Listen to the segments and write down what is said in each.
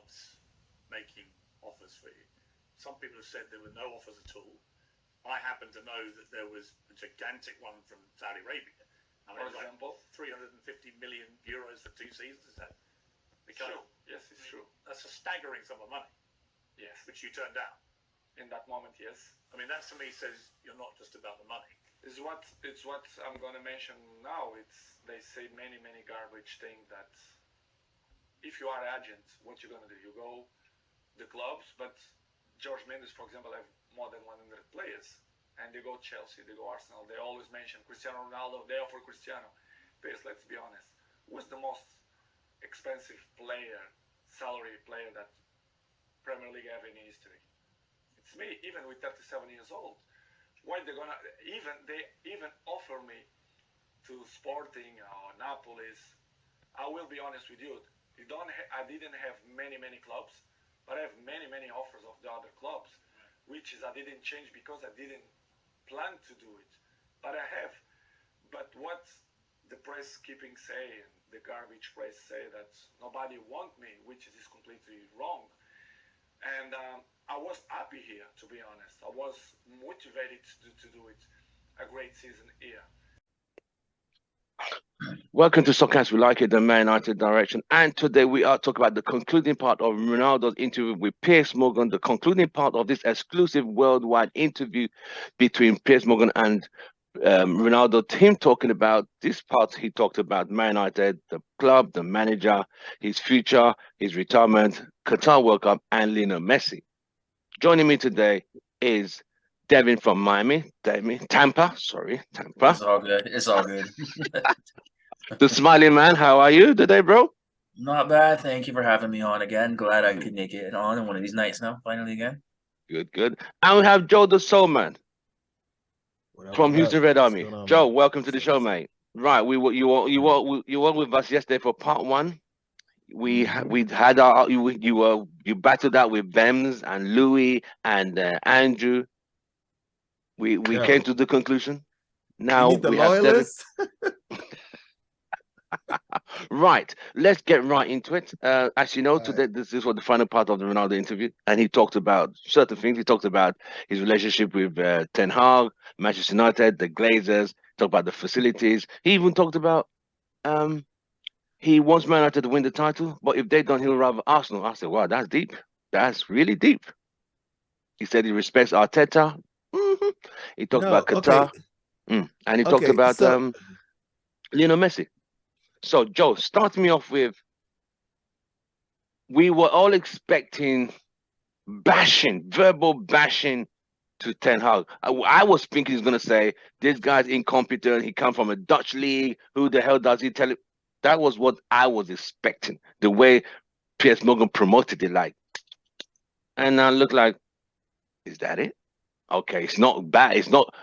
clubs making offers for you. Some people have said there were no offers at all. I happen to know that there was a gigantic one from Saudi Arabia. I mean, for example, like 350 million euros for 2 seasons. Is that true? Yes, it's true. That's a staggering sum of money. Yes. Which you turned down. In that moment, yes. I mean, that to me says you're not just about the money. It's what I'm gonna mention now. They say many garbage things that if you are agent, what you're gonna do? You go the clubs, but George Mendes, for example, have more than 100 players, and they go Chelsea, they go Arsenal. They always mention Cristiano Ronaldo. They offer Cristiano. But let's be honest. Who's the most expensive player, salary player that Premier League have in history? It's me, even with 37 years old. Why they gonna even offer me to Sporting or Napolis? I will be honest with you. I didn't have many clubs, but I have many offers of the other clubs, which is I didn't change because I didn't plan to do it, but I have. But what the press keeping saying, the garbage press say that nobody want me, which is completely wrong. And I was happy here, to be honest. I was motivated to do it. A great season here. Welcome to Soccer We Like It, the Man United direction. And today we are talking about the concluding part of Ronaldo's interview with Piers Morgan, the concluding part of this exclusive worldwide interview between Piers Morgan and Ronaldo. Him talking about this part, he talked about Man United, the club, the manager, his future, his retirement, Qatar World Cup, and Lionel Messi. Joining me today is Devin from Tampa. It's all good. It's all good. The smiling man, how are you today, bro? Not bad. Thank you for having me on again. Glad I could make it on one of these nights now, finally again. Good. And we have Joe the Soul Man from Houston Red Army. Joe, welcome to the show, mate. Right, you were with us yesterday for part 1. We had our you battled out with Bems and Louis and Andrew. We came to the conclusion. Now we have loyalists. Right, let's get right into it. As you know, today this is what the final part of the Ronaldo interview, and he talked about certain things. He talked about his relationship with Ten Hag, Manchester United, the Glazers. Talked about the facilities. He even talked about he wants Man United to win the title, but if they don't, he'll rather Arsenal. I said, wow, that's deep. That's really deep. He said he respects Arteta. He talked about Qatar, and he talked about Lionel Messi. So, Joe, start me off with, we were all expecting verbal bashing to Ten Hag. I was thinking he's going to say, this guy's incompetent. He comes from a Dutch league. Who the hell does he tell it? That was what I was expecting, the way Piers Morgan promoted it, like. And I look like, is that it? Okay, it's not bad. It's not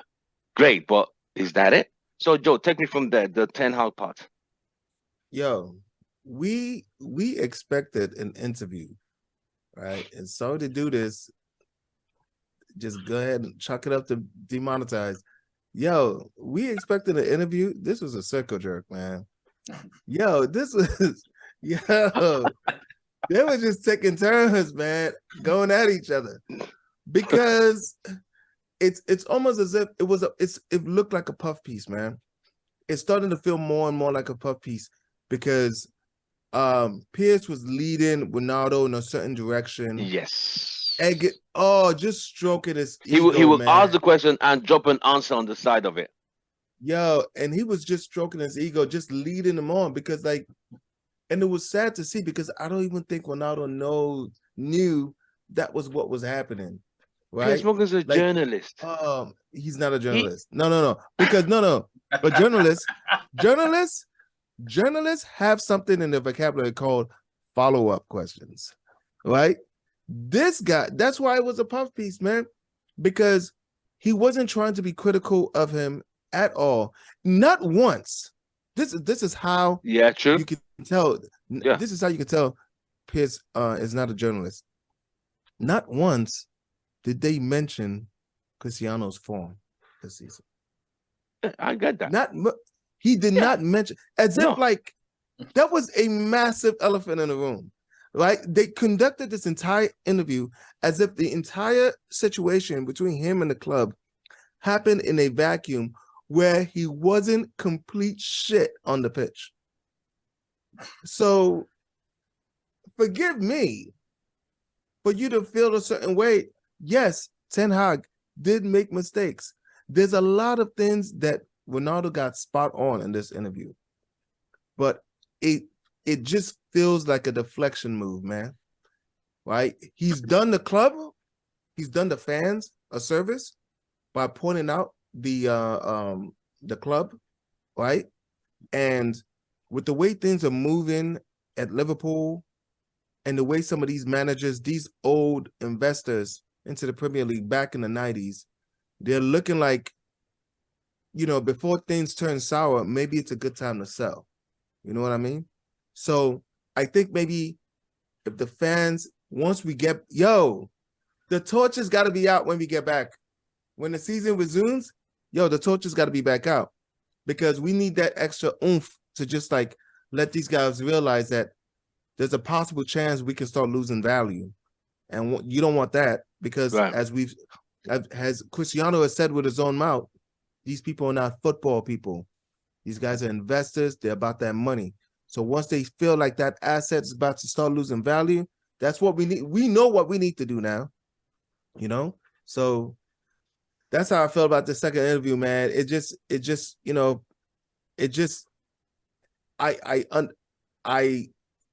great, but is that it? So, Joe, take me from there, the Ten Hag part. Yo, we expected an interview, right? And so to do this, just go ahead and chuck it up to demonetize. Yo, we expected an interview. This was a circle jerk, man. Yo, they were just taking turns, man, going at each other, because it's almost as if it looked like a puff piece, man. It's starting to feel more and more like a puff piece, because Piers was leading Ronaldo in a certain direction. Yes. Just stroking his ego, he would man. ask the question and drop an answer on the side of it. Yo, and he was just stroking his ego, just leading him on, because and it was sad to see, because I don't even think Ronaldo knew that was what was happening. Right? Piers Morgan's a journalist. He's not a journalist. No. Because but journalists have something in their vocabulary called follow-up questions, right? This guy, that's why it was a puff piece, man, because he wasn't trying to be critical of him at all. Not once. This is how you can tell. Yeah. This is how you can tell Piers is not a journalist. Not once did they mention Cristiano's form this season. I get that. He did not mention, as if like that was a massive elephant in the room, right? They conducted this entire interview as if the entire situation between him and the club happened in a vacuum where he wasn't complete shit on the pitch. So forgive me for you to feel a certain way. Yes, Ten Hag did make mistakes. There's a lot of things that Ronaldo got spot on in this interview, but it just feels like a deflection move, man. Right? He's done the club, he's done the fans a service by pointing out the club, right? And with the way things are moving at Liverpool and the way some of these managers, these old investors into the Premier League back in the 90s, they're looking like, you know, before things turn sour, maybe it's a good time to sell. You know what I mean? So I think maybe if the fans, once we get, the torch has got to be out when we get back. When the season resumes, the torch has got to be back out, because we need that extra oomph to just like let these guys realize that there's a possible chance we can start losing value. And you don't want that, because as Cristiano has said with his own mouth, these people are not football people. These guys are investors. They're about that money. So once they feel like that asset is about to start losing value, that's what we need. We know what we need to do now, you know? So that's how I feel about the second interview, man.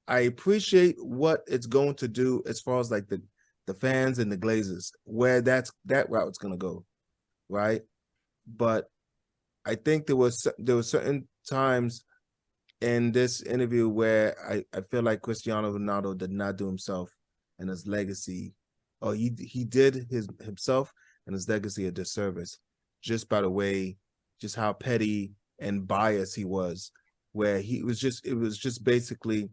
I appreciate what it's going to do as far as like the fans and the Glazers, where that route's going to go, right? But I think there were certain times in this interview where I feel like Cristiano Ronaldo did not do himself and his legacy, or he did himself and his legacy a disservice, just by the way, just how petty and biased he was, where it was just basically,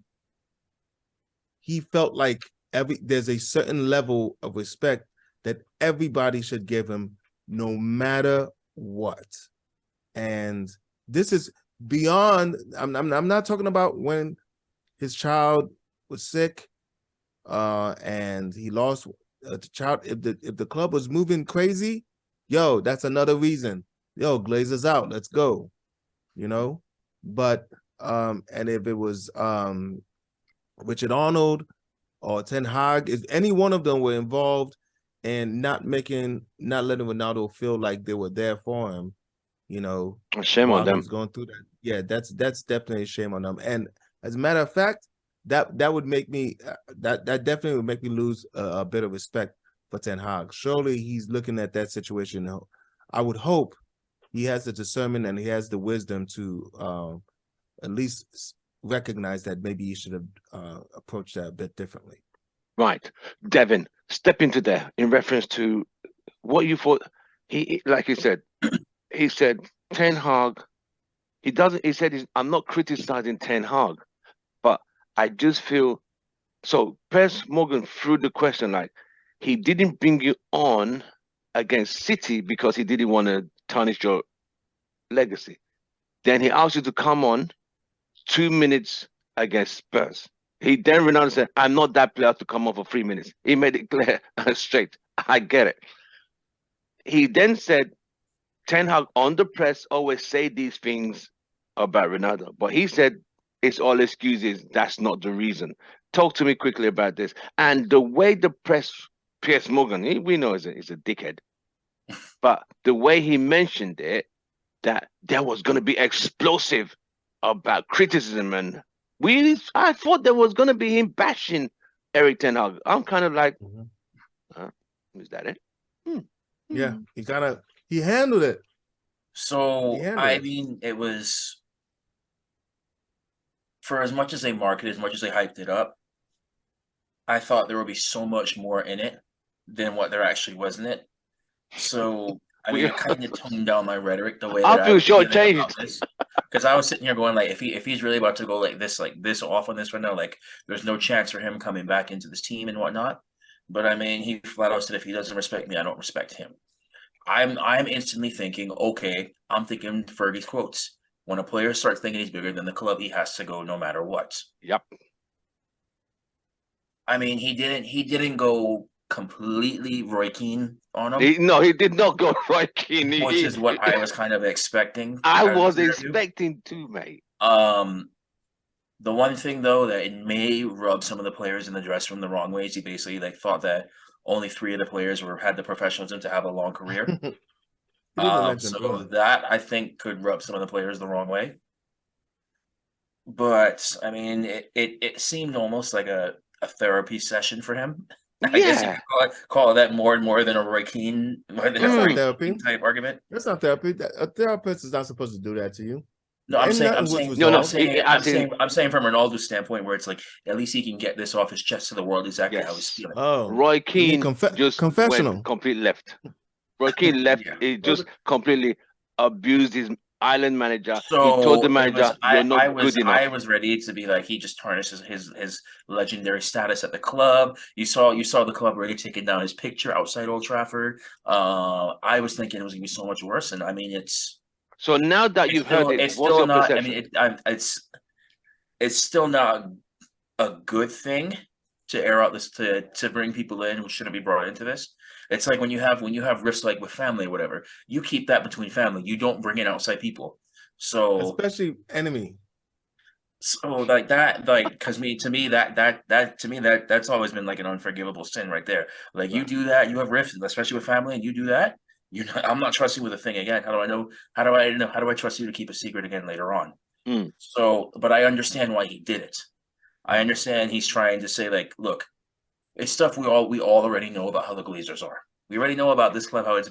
he felt like there's a certain level of respect that everybody should give him no matter what. And this is beyond, I'm not talking about when his child was sick and he lost the child. If the club was moving crazy, that's another reason. Glazers out, let's go. You know? But and if it was Richard Arnold or Ten Hag, if any one of them were involved in not letting Ronaldo feel like they were there for him, you know, shame on them. He was going through that. Yeah, that's definitely a shame on them. And as a matter of fact, that would make me that definitely would make me lose a bit of respect for Ten Hag. Surely he's looking at that situation. I would hope he has the discernment and he has the wisdom to at least recognize that maybe he should have approached that a bit differently. Right. Devin, step into there in reference to what you thought. He, like he said, Ten Hag, he said, I'm not criticizing Ten Hag, but I just feel, so Piers Morgan threw the question like, he didn't bring you on against City because he didn't want to tarnish your legacy. Then he asked you to come on 2 minutes against Spurs. Then Ronaldo said, I'm not that player to come on for 3 minutes. He made it clear straight. I get it. He then said, Ten Hag on the press always say these things about Ronaldo, but he said it's all excuses. That's not the reason. Talk to me quickly about this. And the way the press, Piers Morgan, we know he's a dickhead, but the way he mentioned it, that there was going to be explosive about criticism, and I thought there was going to be him bashing Erik Ten Hag. I'm kind of like, is that it? Yeah, he handled it. So mean, it was, for as much as they marketed, as much as they hyped it up, I thought there would be so much more in it than what there actually was in it. So I mean, it kind of toned down my rhetoric the way that I feel shortchanged. Because I was sitting here going like, if he's really about to go like this off on this right now, like there's no chance for him coming back into this team and whatnot. But I mean, he flat out said, if he doesn't respect me, I don't respect him. I'm instantly thinking, okay, I'm thinking Fergie's quotes. When a player starts thinking he's bigger than the club, he has to go no matter what. Yep. I mean, he didn't go completely Roy Keane on him. He did not go Roy Keane. Which is what I was kind of expecting. I was expecting to, mate. The one thing though that it may rub some of the players in the dressing room the wrong way is he basically thought that only 3 of the players had the professionalism to have a long career. So that I think could rub some of the players the wrong way. But I mean, it seemed almost like a therapy session for him. I guess you could call it that more and more than a Roy Keane, more than a Roy Keane type argument. That's not therapy. A therapist is not supposed to do that to you. No, I'm saying from Ronaldo's standpoint, where it's like at least he can get this off his chest to the world exactly how he's feeling. Oh, Roy Keane just confessional, went complete left. Roy Keane left. He just completely abused his island manager. So he told the manager, "You're not good enough." I was ready to be like, he just tarnishes his legendary status at the club. You saw the club already taking down his picture outside Old Trafford. I was thinking it was gonna be so much worse, and I mean it's. So now that you've heard it, it's what's still your not. perception? I mean, it's still not a good thing to air out this to bring people in who shouldn't be brought into this. It's like when you have rifts like with family or whatever, you keep that between family. You don't bring in outside people. So especially enemy. So like that, like because that's always been like an unforgivable sin right there. Like you do that, you have rifts, especially with family, and you do that. I'm not trusting with a thing again. How do I know? How do I trust you to keep a secret again later on? So, but I understand why he did it. I understand he's trying to say like, look, it's stuff we all already know about how the Glazers are. We already know about this club, how it's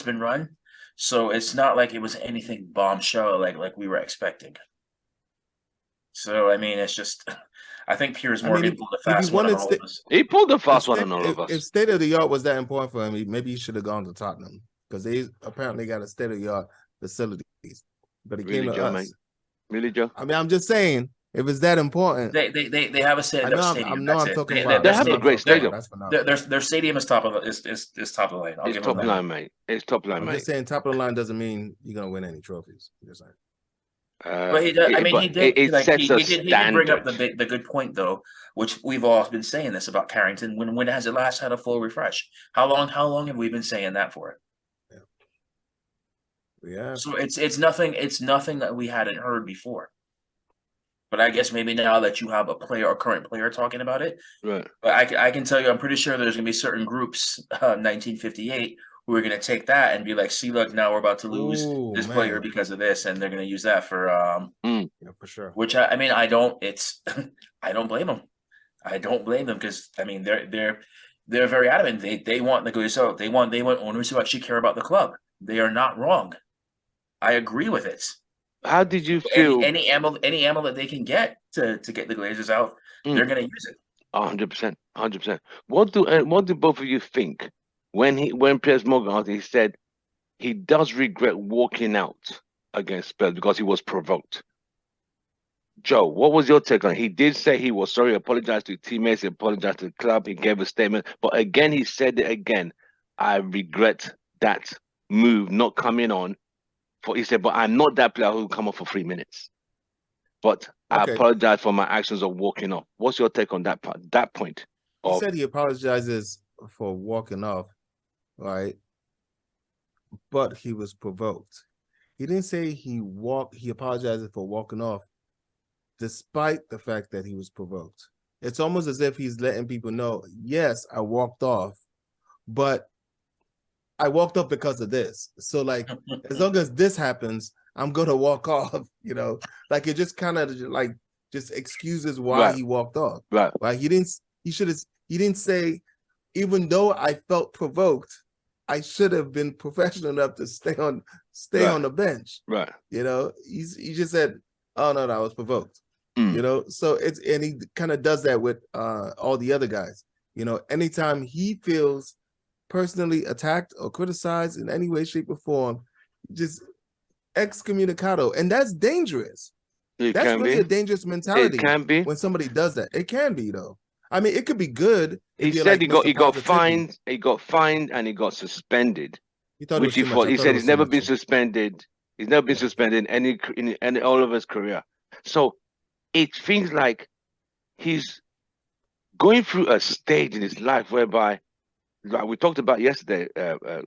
been run. So it's not like it was anything bombshell like we were expecting. So I mean, it's just. I think Piers Morgan pulled a fast one on all of us. He pulled a fast one on all of us. If state of the art was that important for him, maybe he should have gone to Tottenham because they apparently got a state of the art facilities. But he came to us. Mate. Really, Joe? I mean, I'm just saying, if it's that important, they have a state of the stadium. I'm talking about. They have a great stadium. Their stadium is top of is top of the line. It's top line, mate. It's top line, mate. I'm just saying, top of the line doesn't mean you're gonna win any trophies. Just saying. But he did. He did bring up the good point though, which we've all been saying this about Carrington. When has it last had a full refresh? How long have we been saying that for? Yeah. So it's nothing that we hadn't heard before. But I guess maybe now that you have a current player talking about it, right? But I can tell you, I'm pretty sure there's gonna be certain groups, 1958. Who are going to take that and be like, see, look, now we're about to lose this player because of this, and they're going to use that for for sure. Which I mean, I don't blame them. I don't blame them because I mean they're very adamant. They want the Glazers out. They want owners who actually care about the club. They are not wrong. I agree with it. How did you feel? Any ammo that they can get to get the Glazers out, they're going to use it. 100%, 100%. What do both of you think? When Piers Morgan, he said he does regret walking out against Spurs because he was provoked. Joe, what was your take on it? He did say he was sorry, apologized to his teammates, he apologized to the club, he gave a statement, but again, he said it again. I regret that move not coming on. He said, but I'm not that player who will come off for 3 minutes. But I apologize for my actions of walking off. What's your take on that part? That point? He said he apologizes for walking off. Right, but he was provoked. He didn't say he apologized for walking off, despite the fact that he was provoked. It's almost as if he's letting people know, yes, I walked off, but I walked off because of this. So, like, as long as this happens, I'm gonna walk off. You know, like it just kind of like just excuses why he walked off. Right. He didn't say, even though I felt provoked, I should have been professional enough to stay on the bench. Right. You know, he just said, "Oh no, I was provoked." You know, so and he kind of does that with all the other guys. You know, anytime he feels personally attacked or criticized in any way, shape, or form, just excommunicado, and that's dangerous. That's really a dangerous mentality. It can be when somebody does that. It can be though. I mean, it could be good. He said he got fined, and he got suspended. He said he's never been suspended. He's never been suspended in all of his career. So it feels like he's going through a stage in his life whereby, like we talked about yesterday,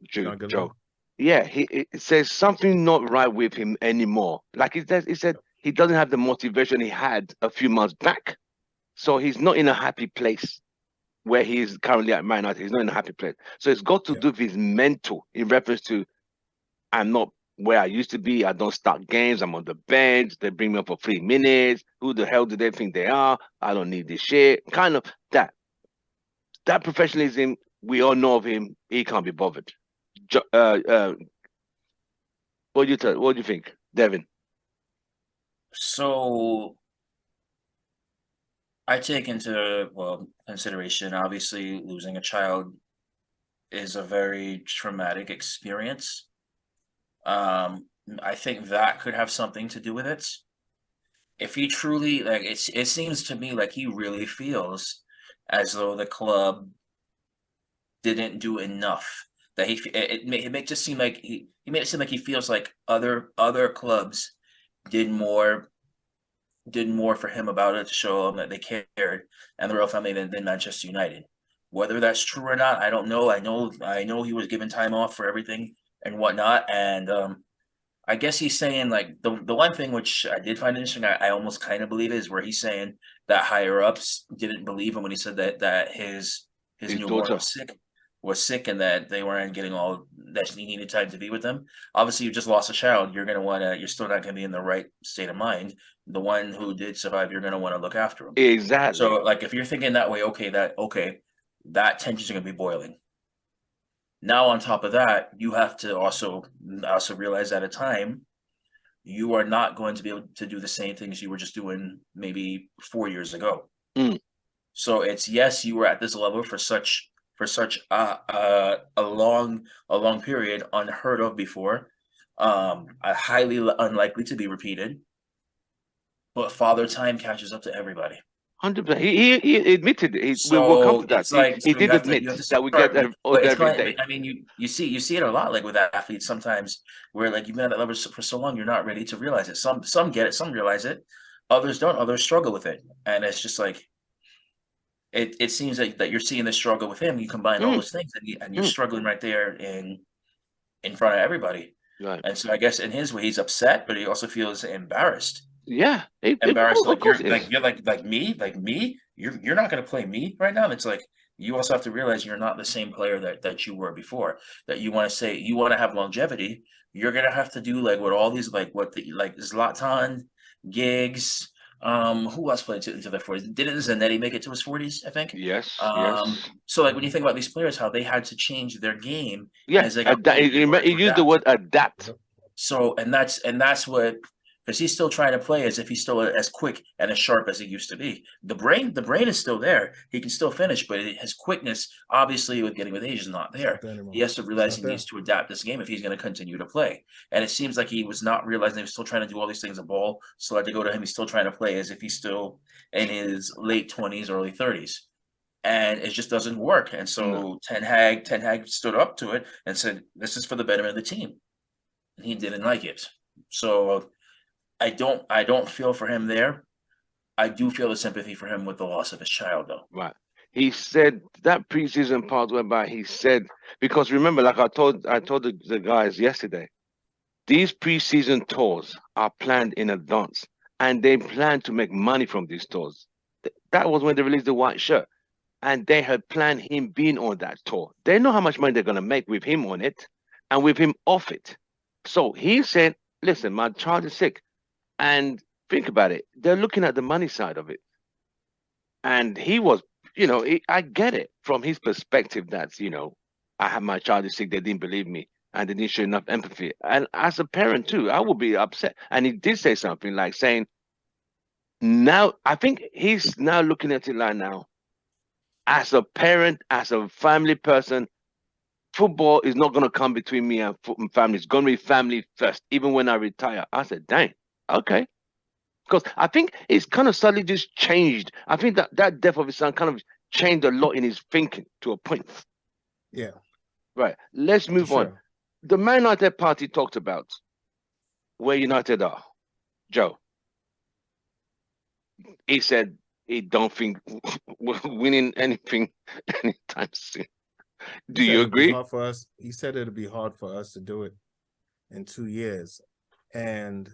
Joe. Yeah, it says something not right with him anymore. Like he said he doesn't have the motivation he had a few months back. So he's not in a happy place where he is currently at Man United. He's not in a happy place. So it's got to do with his mental in reference to, I'm not where I used to be. I don't start games. I'm on the bench. They bring me up for 3 minutes. Who the hell do they think they are? I don't need this shit. Kind of that. That professionalism, we all know of him. He can't be bothered. What do you think, Devin? So I take into consideration, obviously losing a child is a very traumatic experience. I think that could have something to do with it. If he truly, like, it seems to me like he really feels as though the club didn't do enough. That it made it seem like he made it seem like he feels like other clubs did more for him about it to show him that they cared and the royal family than Manchester United. Whether that's true or not, I don't know. I know he was given time off for everything and whatnot, and I guess he's saying, like, the one thing which I did find interesting, I almost kind of believe, is where he's saying that higher ups didn't believe him when he said that his newborn was sick and that they weren't getting all that he needed time to be with them. Obviously, you just lost a child. You're still not gonna be in the right state of mind. The one who did survive, you're gonna want to look after him. Exactly. So, like, if you're thinking that way, that tension's gonna be boiling. Now, on top of that, you have to also realize at a time, you are not going to be able to do the same things you were just doing maybe 4 years ago. So it's, yes, you were at this level for such a long period, unheard of before, highly unlikely to be repeated. But father time catches up to everybody. 100%. He admitted it. We will come to that. He did admit that we get that every day. I mean, you see it a lot, like with athletes sometimes, where, like, you've been at that level for so long, you're not ready to realize it. Some get it, some realize it, others don't. Others struggle with it, and it's just like it seems like that you're seeing the struggle with him. You combine all those things, and you're struggling right there in front of everybody. Right. And so I guess in his way, he's upset, but he also feels embarrassed. Yeah, embarrassed. You're like me. You're not going to play me right now. And it's like, you also have to realize you're not the same player that you were before. That you want to have longevity. You're going to have to do, like, what all these, like Zlatan, Giggs. Who else played into their 40s? Didn't Zanetti make it to his 40s? I think. Yes. So, like, when you think about these players, how they had to change their game. Yeah. He used the word adapt. So, and that's what. Because he's still trying to play as if he's still as quick and as sharp as he used to be. The brain is still there. He can still finish, but his quickness, obviously, with age, is not there. He has to realize he needs to adapt this game if he's going to continue to play. And it seems like he was not realizing he was still trying to do all these things. The ball still had to go to him. He's still trying to play as if he's still in his late 20s, early 30s. And it just doesn't work. And so Ten Hag stood up to it and said, "This is for the betterment of the team." And he didn't like it. So I don't feel for him there. I do feel the sympathy for him with the loss of his child, though. Right. He said that preseason part whereby he said, because remember, like I told the guys yesterday, these preseason tours are planned in advance, and they plan to make money from these tours. That was when they released the white shirt, and they had planned him being on that tour. They know how much money they're going to make with him on it and with him off it. So he said, "Listen, my child is sick." And think about it. They're looking at the money side of it. And he was, I get it from his perspective that, I had my child is sick. They didn't believe me and they didn't show enough empathy. And as a parent too, I would be upset. And he did say something like saying, now, I think he's now looking at it like now, as a parent, as a family person, football is not going to come between me and family. It's going to be family first, even when I retire. I said, dang. Okay, because I think it's kind of suddenly just changed. I think that death of his son kind of changed a lot in his thinking to a point. Yeah. Right. Let's move on. The Man United party talked about where United are. Joe. He said he don't think winning anything anytime soon. Do you agree? Hard for us. He said it'd be hard for us to do it in 2 years, and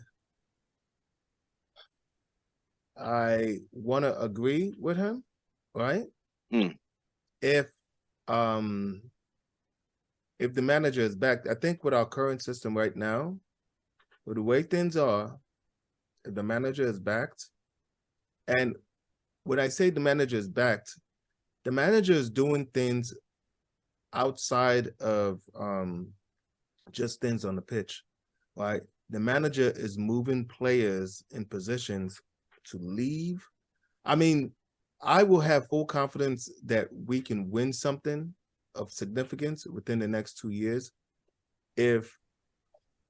I want to agree with him, right? If the manager is back, I think with our current system right now, with the way things are, if the manager is backed, and when I say the manager is backed, the manager is doing things outside of just things on the pitch, right? The manager is moving players in positions to leave. I mean, I will have full confidence that we can win something of significance within the next 2 years if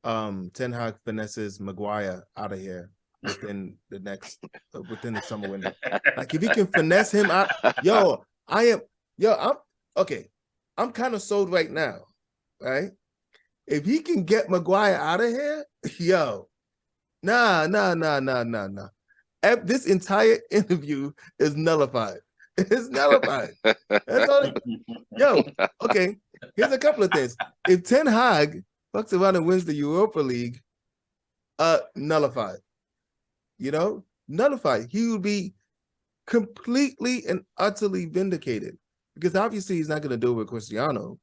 Ten Hag finesses Maguire out of here within the next within the summer window. Like if he can finesse him out, I'm okay. I'm kind of sold right now, right? If he can get Maguire out of here, nah. This entire interview is nullified. It's nullified. That's all. Okay. Here's a couple of things. If Ten Hag fucks around and wins the Europa League, nullified. Nullified. He will be completely and utterly vindicated because obviously he's not going to do it with Cristiano.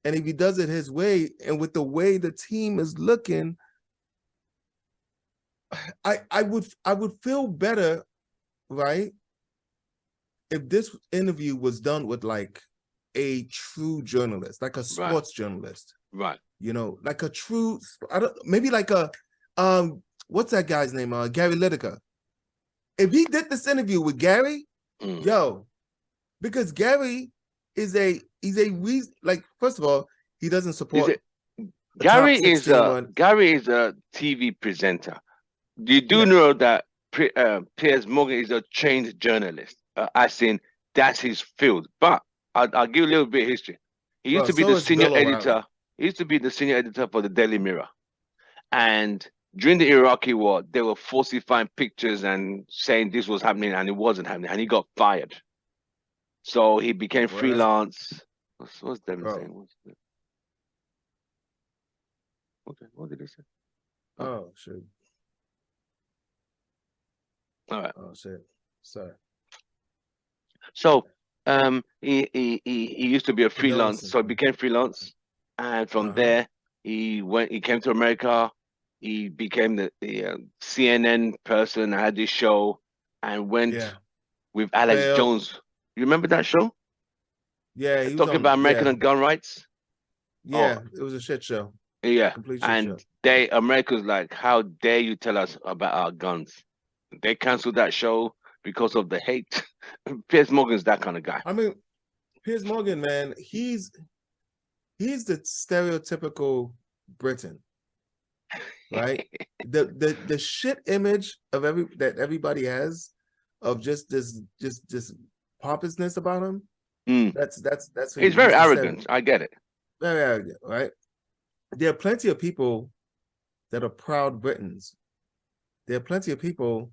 And if he does it his way and with the way the team is looking, I would feel better, right? If this interview was done with like a true journalist, like a sports journalist. Right. Like a true, maybe like a what's that guy's name? Gary Lineker. If he did this interview with Gary, because Gary is like, first of all, he doesn't support. Gary is a TV presenter. You do know that Piers Morgan is a trained journalist. As in, that's his field. But I'll give you a little bit of history. He used to be the senior editor. He used to be the senior editor for the Daily Mirror. And during the Iraqi war, they were falsifying pictures and saying this was happening and it wasn't happening. And he got fired. So he became freelance. What's Devin saying? Okay, what did he say? Oh, shit. All right. Oh, shit. Sorry. So he used to be a freelance, so he became freelance, and from there he came to America. He became the CNN person, had this show, and went with Alex Jones. You remember that show? Yeah, he was talking about American and gun rights. Yeah, it was a shit show. Yeah, and America's like, how dare you tell us about our guns? They canceled that show because of the hate. Piers Morgan's that kind of guy. I mean, Piers Morgan, man, he's the stereotypical Briton, right? the shit image of that everybody has of just this pompousness about him. That's he's very arrogant. I get it. Very arrogant, right? There are plenty of people that are proud Britons. There are plenty of people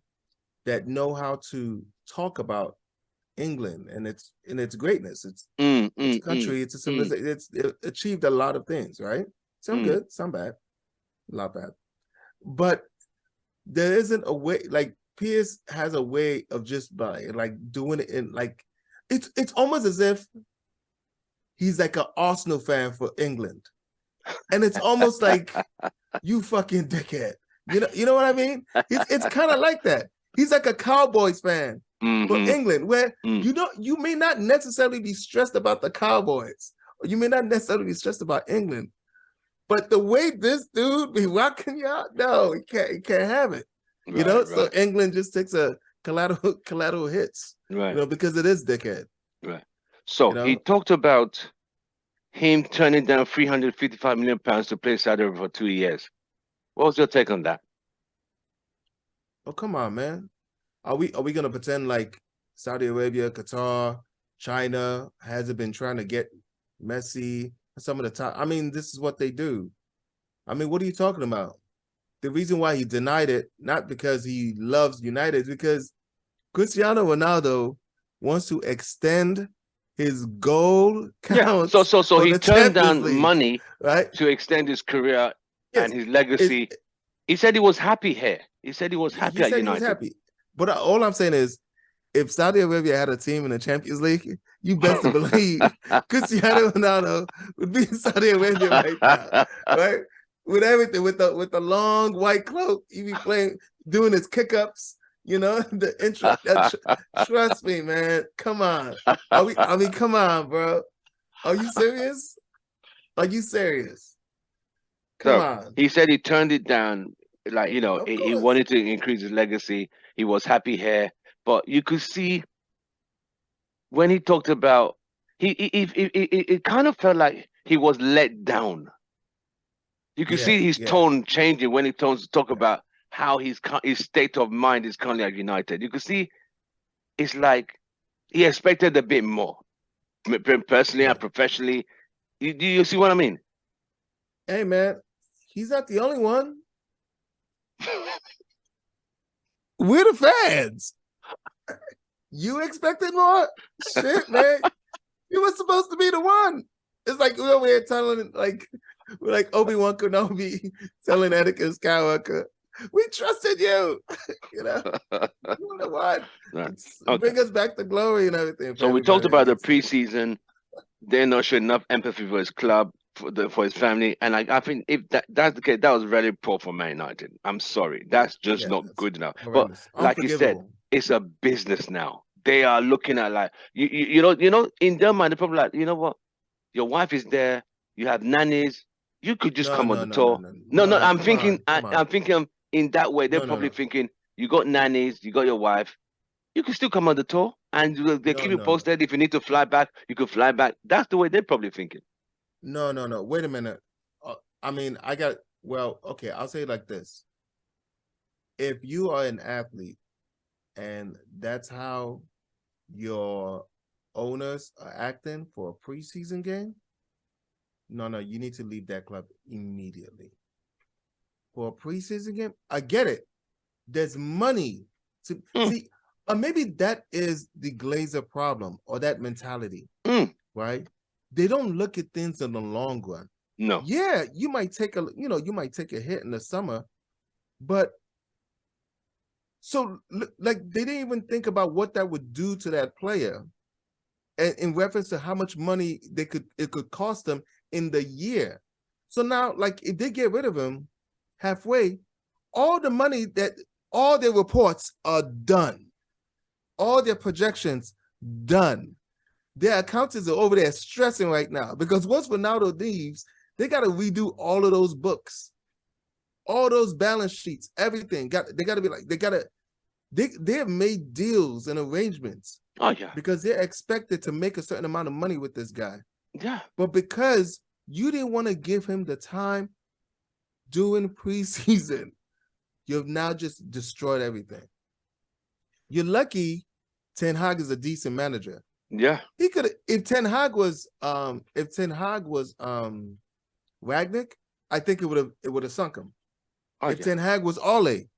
that know how to talk about England and its greatness. It's a country. It's a civilization. It's achieved a lot of things, right? Some good, some bad, a lot bad. But there isn't a way. Like Piers has a way of just doing it in like it's almost as if he's like an Arsenal fan for England, and it's almost like you fucking dickhead. You know what I mean? It's kind of like that. He's like a Cowboys fan for England, where you may not necessarily be stressed about the Cowboys, or you may not necessarily be stressed about England, but the way this dude be rocking you out, no, he can't have it. Right. So England just takes a collateral hits, right? Because it is dickhead. Right. So he talked about him turning down £355 million to play Saudi Arabia for 2 years. What was your take on that? Oh, come on, man. Are we gonna pretend like Saudi Arabia, Qatar, China hasn't been trying to get Messi, some of the top? I mean, this is what they do. I mean, what are you talking about? The reason why he denied it, not because he loves United, is because Cristiano Ronaldo wants to extend his goal count. Yeah. So he turned down money, right, to extend his career and his legacy. He said he was happy here. He said he was happy at United. He was happy. But all I'm saying is, if Saudi Arabia had a team in the Champions League, you best to believe Cristiano Ronaldo would be in Saudi Arabia right now, right? With everything, with the long white cloak, he be playing, doing his kick-ups, you know, the intro. Trust me, man. Come on. I mean, come on, bro. Are you serious? Are you serious? Come on. He said he turned it down. Like, you know, he wanted to increase his legacy. He was happy here. But you could see when he talked about, it kind of felt like he was let down. You could see his tone changing when he talk about how his state of mind is currently at United. You could see it's like he expected a bit more, personally and professionally. You see what I mean? Hey, man, he's not the only one. We're the fans. You expected more? Shit, man. You were supposed to be the one. It's like we're over here telling, we're like Obi-Wan Kenobi telling Anakin Skywalker, we trusted you. You know? You were the one. Right. Bring us back to glory and everything. So we talked about the preseason. They're not showing enough empathy for his club, for his family. And I think if that's the case, that was very poor for Man United. I'm sorry. That's just not good enough. Horrendous. But like you said, it's a business now. They are looking at like you know, in their mind, they're probably like, you know what? Your wife is there, you have nannies, you could just come on the tour. No, I'm thinking in that way, they're probably thinking, you got nannies, you got your wife, you can still come on the tour and they keep you posted. If you need to fly back, you could fly back. That's the way they're probably thinking. No. Wait a minute. I mean, okay, I'll say it like this. If you are an athlete and that's how your owners are acting for a preseason game, no, you need to leave that club immediately. For a preseason game, I get it. There's money to see. Or maybe that is the Glazer problem or that mentality, right? They don't look at things in the long run. No. Yeah, you might take a hit in the summer, but so like they didn't even think about what that would do to that player, and in reference to how much money it could cost them in the year. So now, like if they get rid of him halfway, all the money all their reports are done, all their projections done. Their accountants are over there stressing right now because once Ronaldo leaves, they got to redo all of those books, all those balance sheets, everything. They got to be like, they have made deals and arrangements. Oh, yeah. Because they're expected to make a certain amount of money with this guy. Yeah. But because you didn't want to give him the time during preseason, you've now just destroyed everything. You're lucky Ten Hag is a decent manager. Yeah. He could, if Ten Hag was Ragnick, I think it would have sunk him. Oh, if Ten Hag was Ole, it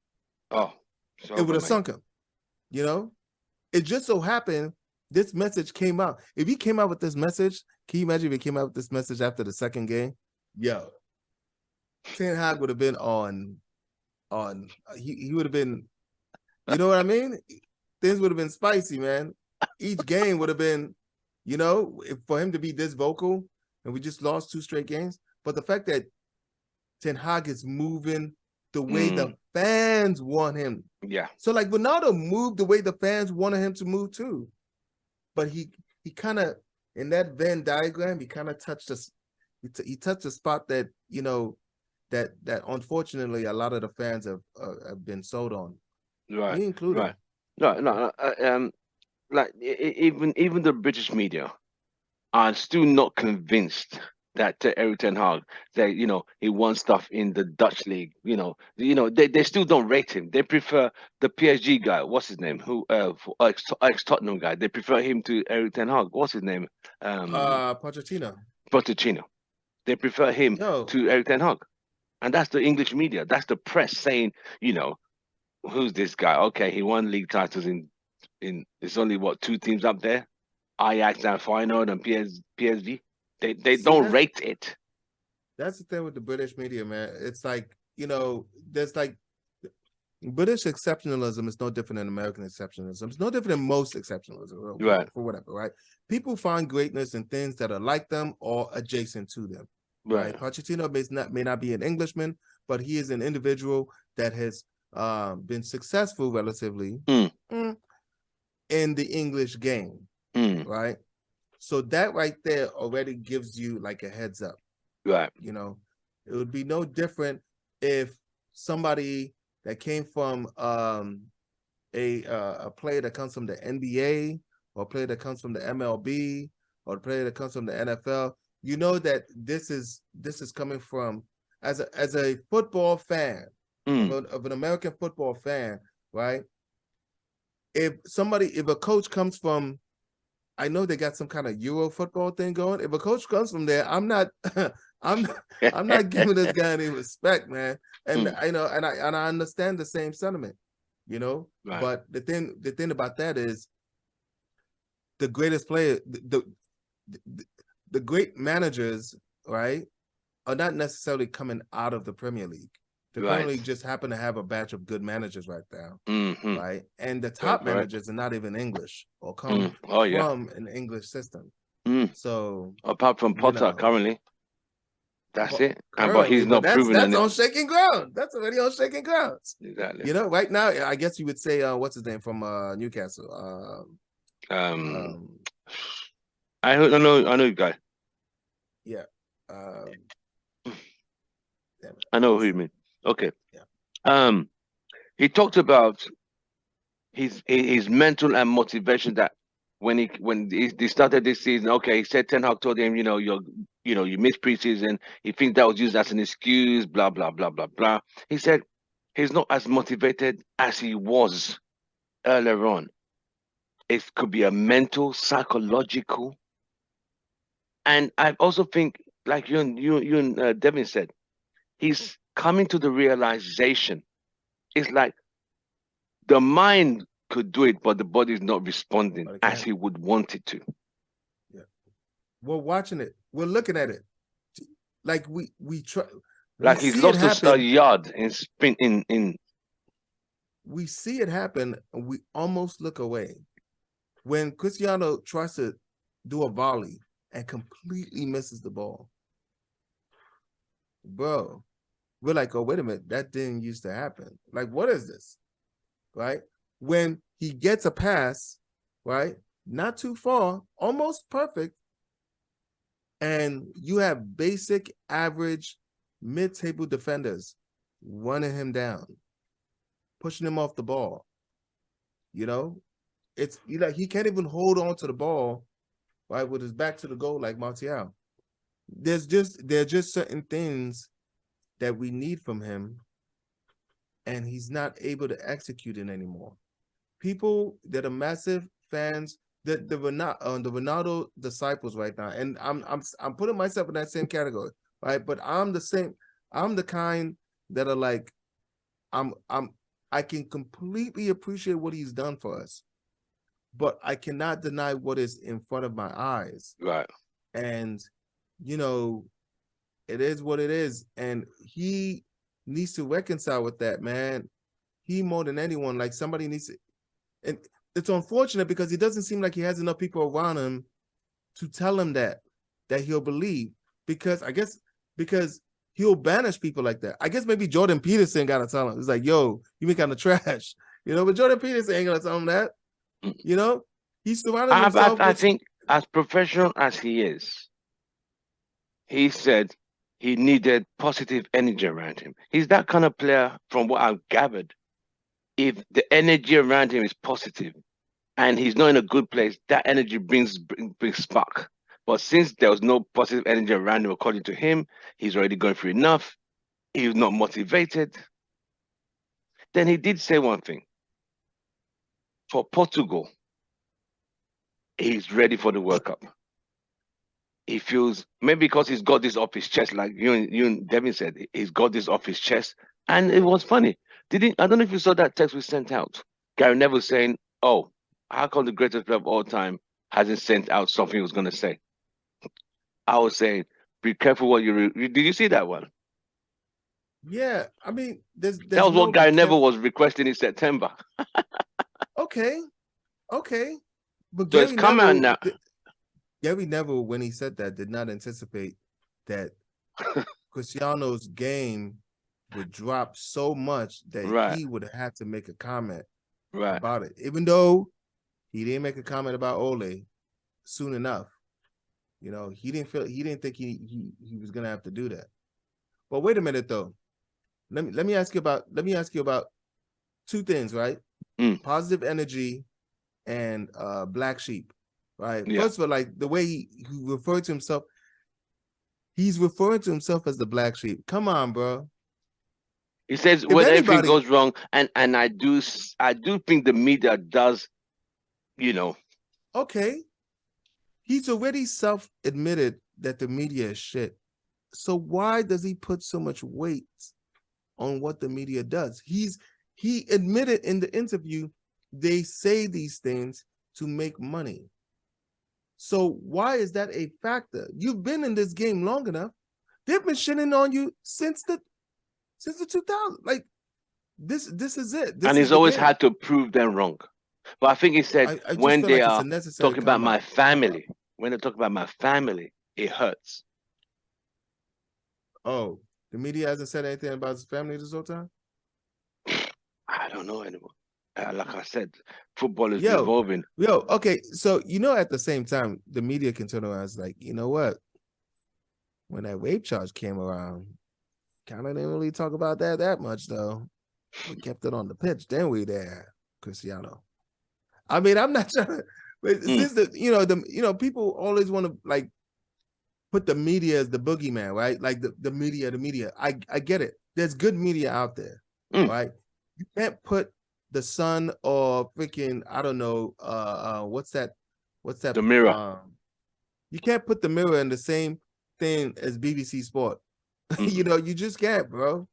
would have sunk him. You know? It just so happened this message came out. If he came out with this message, can you imagine if he came out with this message after the second game? Yo, Ten Hag would have been he would have been, you know what I mean? Things would have been spicy, man. Each game would have been, you know, for him to be this vocal, and we just lost 2 straight games. But the fact that Ten Hag is moving the way the fans want him. Yeah. So like Ronaldo moved the way the fans wanted him to move too. But he kind of, in that Venn diagram, he kind of touched us. He touched a spot that, you know, that unfortunately a lot of the fans have been sold on. Right. Me included. Right. No. Like even the British media are still not convinced that Erik ten Hag, that, you know, he won stuff in the Dutch league. You know, they still don't rate him. They prefer the PSG guy. What's his name? Who ex Tottenham guy. They prefer him to Erik ten Hag. What's his name? Pochettino. They prefer him to Erik ten Hag, and that's the English media. That's the press saying, you know, who's this guy? Okay, he won league titles in it's only what 2 teams up there, Ajax and Feyenoord and PSV. They don't rate it. That's the thing with the British media, man. It's like, you know, there's like British exceptionalism is no different than American exceptionalism. It's no different than most exceptionalism, right? For whatever, right? People find greatness in things that are like them or adjacent to them, right? Pochettino may not be an Englishman, but he is an individual that has been successful relatively in the English game, right? So that right there already gives you like a heads up, right? You know, it would be no different if somebody that came from a player that comes from the NBA or a player that comes from the MLB or a player that comes from the NFL, you know that this is coming from as a football fan of an American football fan, right? If a coach comes from, I know they got some kind of Euro football thing going. If a coach comes from there, I'm not giving this guy any respect, man. And I know, and I understand the same sentiment, you know. Right. But the thing about that is, the greatest player, the great managers, right, are not necessarily coming out of the Premier League. The Premier League just happen to have a batch of good managers right now, right? And the top managers are not even English or come from an English system. So apart from Potter, currently, that's it. But he's not proven that's on shaking ground. That's already on shaking grounds. Exactly. You know, right now, I guess you would say, what's his name from Newcastle? I know the guy. Yeah. I know who you mean. Okay. Yeah. He talked about his mental and motivation that when they started this season, okay, he said Ten Hag told him, you missed preseason. He thinks that was used as an excuse, blah, blah, blah, blah, blah. He said he's not as motivated as he was earlier on. It could be a mental, psychological. And I also think, like you and Devin said, he's coming to the realization. It's like the mind could do it, but the body is not responding as he would want it to. Yeah, we're watching it. We're looking at it. Like we try. Like he's lost a yard in sprint in. We see it happen, and we almost look away. When Cristiano tries to do a volley and completely misses the ball, bro, we're like, oh, wait a minute, that didn't used to happen. Like, what is this? Right? When he gets a pass, right? Not too far, almost perfect. And you have basic, average, mid-table defenders running him down, pushing him off the ball. You know? It's like he can't even hold on to the ball, right, with his back to the goal like Martial. There are just certain things that we need from him, and he's not able to execute it anymore. People that are massive fans, the Ronaldo disciples right now, and I'm putting myself in that same category, right? But I'm the kind that are like, I can completely appreciate what he's done for us, but I cannot deny what is in front of my eyes. Right. And it is what it is, and he needs to reconcile with that, man. He more than anyone, like somebody needs to, and it's unfortunate because he doesn't seem like he has enough people around him to tell him that he'll believe, because he'll banish people like that. I guess maybe Jordan Peterson gotta tell him. It's like, yo, you been kind of trash, but Jordan Peterson ain't gonna tell him that. He's surrounded himself. I think as professional as he is, he said he needed positive energy around him. He's that kind of player, from what I've gathered. If the energy around him is positive and he's not in a good place, that energy brings spark. But since there was no positive energy around him, according to him, he's already going through enough. He was not motivated. Then he did say one thing. For Portugal, he's ready for the World Cup. He feels, maybe because he's got this off his chest, like you and Devin said, he's got this off his chest. And it was funny. I don't know if you saw that text we sent out. Gary Neville saying, oh, how come the greatest player of all time hasn't sent out something he was going to say? I was saying, be careful what did you see that one? Yeah, I mean, there's that was no what Gary Neville was requesting in September. Okay, but So it's come out now. Gary Neville, when he said that, did not anticipate that Cristiano's game would drop so much that he would have to make a comment about it, even though he didn't make a comment about Ole soon enough. You know, he didn't think he was gonna have to do that. But wait a minute though. Let me ask you about two things, right? Positive energy and black sheep, right? Yeah. First of all, like the way he referred to himself, he's referring to himself as the black sheep. Come on, bro. He says when everything goes wrong, and I do think the media does, you know. Okay. He's already self-admitted that the media is shit. So why does he put so much weight on what the media does? He admitted in the interview they say these things to make money. So why is that a factor? You've been in this game long enough. They've been shitting on you since the 2000s. Like this is it. And he's always had to prove them wrong. But I think he said when they are talking about my family, when they talk about my family, it hurts. Oh, the media hasn't said anything about his family this whole time? I don't know anymore. Like I said, football is evolving. Okay. So, you know, at the same time, the media can turn around and like, you know what? When that rape charge came around, kind of didn't really talk about that much, though. We kept it on the pitch, didn't we there, Cristiano? I mean, I'm not trying to, but since people always want to like put the media as the boogeyman, right? Like the media. I get it. There's good media out there, right? You can't put the Sun or freaking, I don't know, what's that? The Mirror. You can't put the Mirror in the same thing as BBC Sport. You know, you just can't, bro.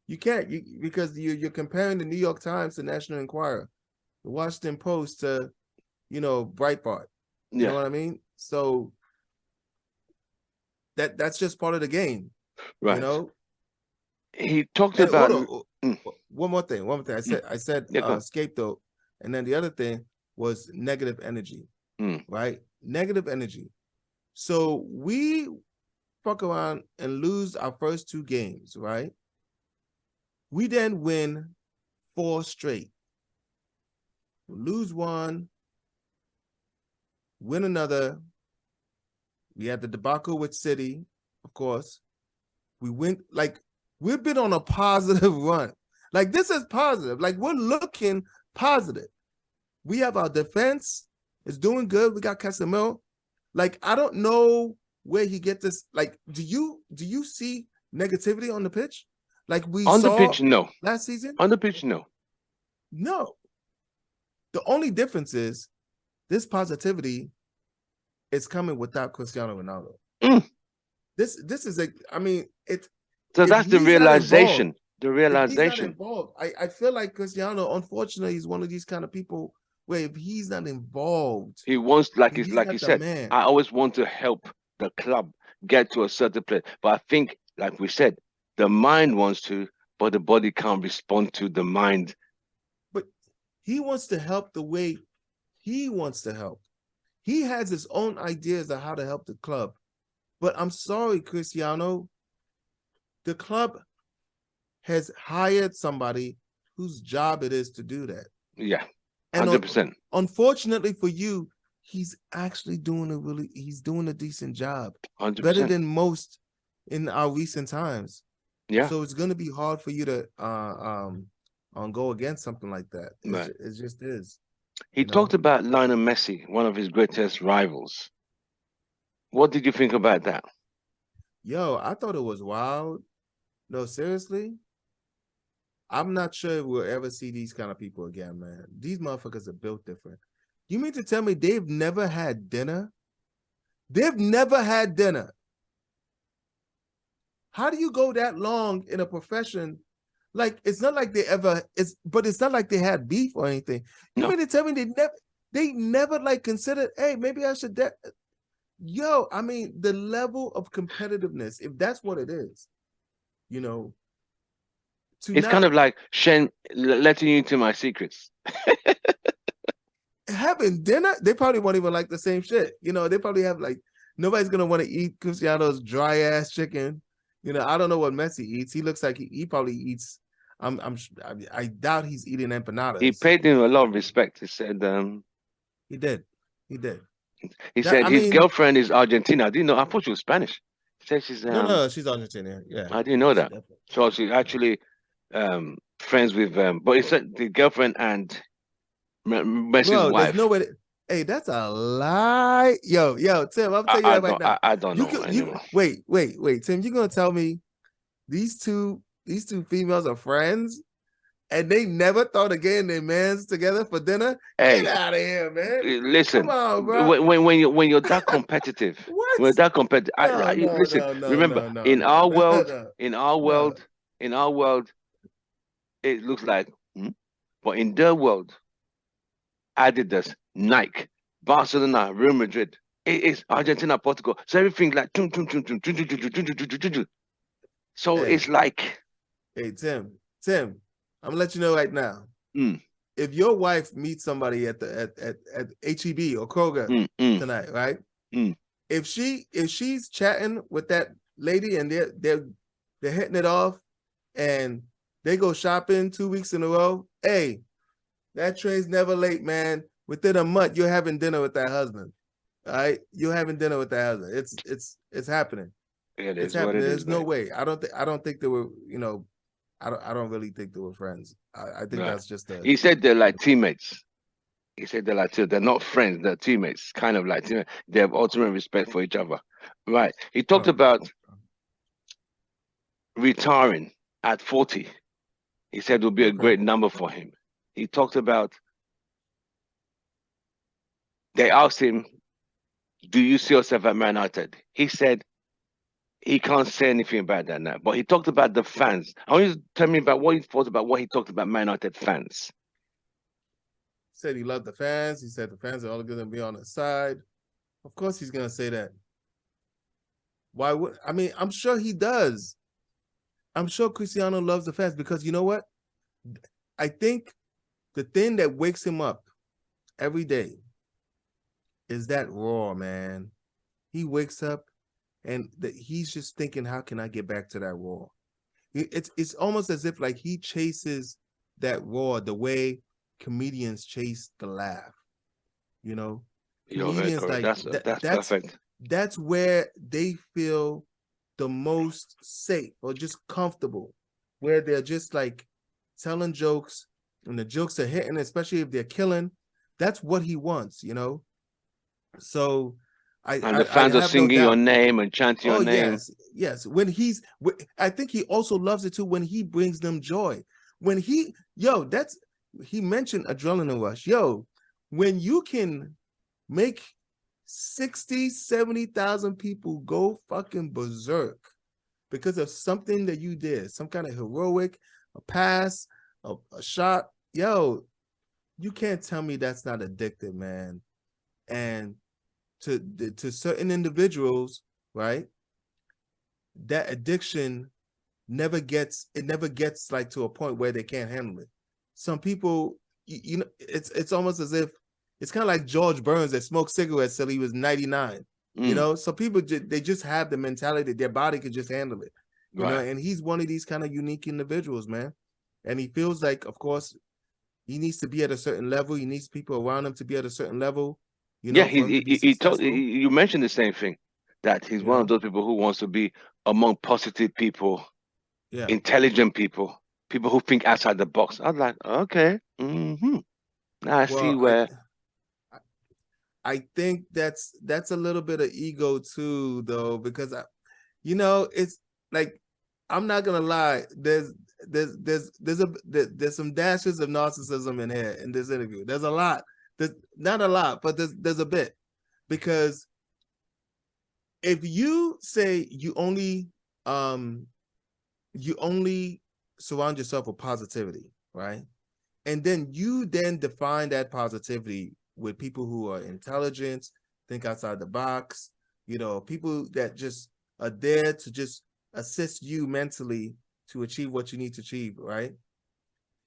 You can't, because you're comparing the New York Times to National Enquirer, the Washington Post to, Breitbart. You know what I mean? So that's just part of the game, right? You know. He talked about one more thing. I said scapegoat, and then the other thing was negative energy, right? Negative energy. So we fuck around and lose our first 2 games, right? We then win 4 straight. Lose 1, win another. We had the debacle with City, of course. We went we've been on a positive run. Like, this is positive. Like, we're looking positive. We have our defense. It's doing good. We got Casemiro. Like, I don't know where he gets this. Like, do you see negativity on the pitch? Like we saw on the pitch, no. Last season? On the pitch, no. No. The only difference is this positivity is coming without Cristiano Ronaldo. This is so that's the realization. The realization. I feel like Cristiano, unfortunately, is one of these kind of people where if he's not involved, he wants, like you said, man. I always want to help the club get to a certain place. But I think, like we said, the mind wants to, but the body can't respond to the mind. But he wants to help the way he wants to help. He has his own ideas of how to help the club. But I'm sorry, Cristiano, the club has hired somebody whose job it is to do that. Yeah, 100%. Unfortunately for you, he's actually doing a decent job. 100%. Better than most in our recent times. Yeah. So it's going to be hard for you to go against something like that. Right. It just is. He talked about Lionel Messi, one of his greatest rivals. What did you think about that? Yo, I thought it was wild. No, seriously. I'm not sure if we'll ever see these kind of people again, man. These motherfuckers are built different. You mean to tell me they've never had dinner? They've never had dinner. How do you go that long in a profession? Like, it's not like they ever, but it's not like they had beef or anything. You mean to tell me they never, They never like considered, hey, maybe I should. Yo, I mean, the level of competitiveness, if that's what it is, you know, it's kind of like Shen letting you into my secrets. Having dinner, they probably won't even like the same shit. You know, they probably have like, nobody's gonna want to eat Cristiano's dry ass chicken. You know, I don't know what Messi eats. He looks like he probably eats. I doubt he's eating empanadas. He paid him a lot of respect. He said, he did. He said his girlfriend is Argentina. I didn't know. I thought she was Spanish. She said she's no, she's Argentinian. Yeah, I didn't know that. So she's actually friends with but it's the girlfriend and Messi's wife. There's no way. Hey, that's a lie. Yo, Tim, I'm telling you that right now. I don't know. Wait, Tim, you're gonna tell me these two females are friends and they never thought of getting their mans together for dinner? Hey, get out of here, man. Listen, come on, bro. When you're that competitive, what? When that competitive, listen. Remember, in our world, it looks like, but in their world, Adidas, Nike, Barcelona, Real Madrid, it's Argentina, Portugal. So everything like so it's like, hey, Tim, I'm gonna let you know right now. If your wife meets somebody at HEB or Kroger tonight, right? If she's chatting with that lady and they're hitting it off and they go shopping 2 weeks in a row, hey, that train's never late, man. Within a month, you're having dinner with that husband. All right, you're having dinner with that husband. It's happening. It's happening. There's no way. I don't think they were. You know, I don't really think they were friends. I think that's just a. He said they're like teammates. He said they're not friends. They're teammates. Kind of like teammates. They have ultimate respect for each other. Right. He talked about retiring at 40. He said it would be a great number for him. He talked about, they asked him, do you see yourself at Man United? He said he can't say anything about that now, but he talked about the fans. I want you to tell me about what he thought about what he talked about Man United fans. He said he loved the fans. He said the fans are all going to be on his side. Of course he's going to say that. Why would, I mean, I'm sure he does. I'm sure Cristiano loves the fans because you know what? I think the thing that wakes him up every day is that raw, man. He wakes up and he's just thinking, how can I get back to that raw? It's almost as if like he chases that raw the way comedians chase the laugh. You know, comedians like that's perfect. That's where they feel the most safe or just comfortable, where they're just like telling jokes and the jokes are hitting, especially if they're killing. That's what he wants, you know. So the fans are singing your name and chanting your name. Yes. When I think he also loves it too when he brings them joy. When he mentioned adrenaline rush. When you can make 60, 70,000 people go fucking berserk because of something that you did, some kind of heroic, a pass, a shot, you can't tell me that's not addictive, man. And to certain individuals, right, that addiction never gets like to a point where they can't handle it. Some people, you know, it's almost as if it's kind of like George Burns that smoked cigarettes till he was 99. You know, some people they just have the mentality that their body could just handle it. You know, and he's one of these kind of unique individuals, man. And he feels like, of course, he needs to be at a certain level. He needs people around him to be at a certain level. You know, you mentioned the same thing, that he's one of those people who wants to be among positive people, intelligent people, people who think outside the box. I was like, okay, now I see where. I think that's a little bit of ego too, though, because it's like, I'm not gonna lie, there's some dashes of narcissism in here in this interview. There's a lot. There's not a lot, but there's a bit, because if you say you only surround yourself with positivity, right? And then you define that positivity with people who are intelligent, think outside the box, you know, people that just are there to just assist you mentally to achieve what you need to achieve, right?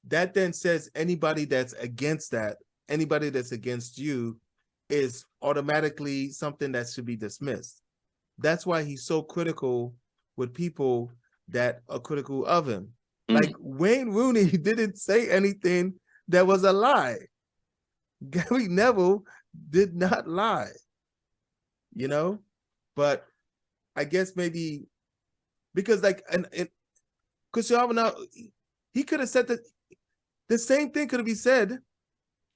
That then says anybody that's against that, anybody that's against you is automatically something that should be dismissed. That's why he's so critical with people that are critical of him. Like Wayne Rooney didn't say anything that was a lie. Gary Neville did not lie, you know? But I guess maybe because like, and Cristiano, he could have said that the same thing could have been said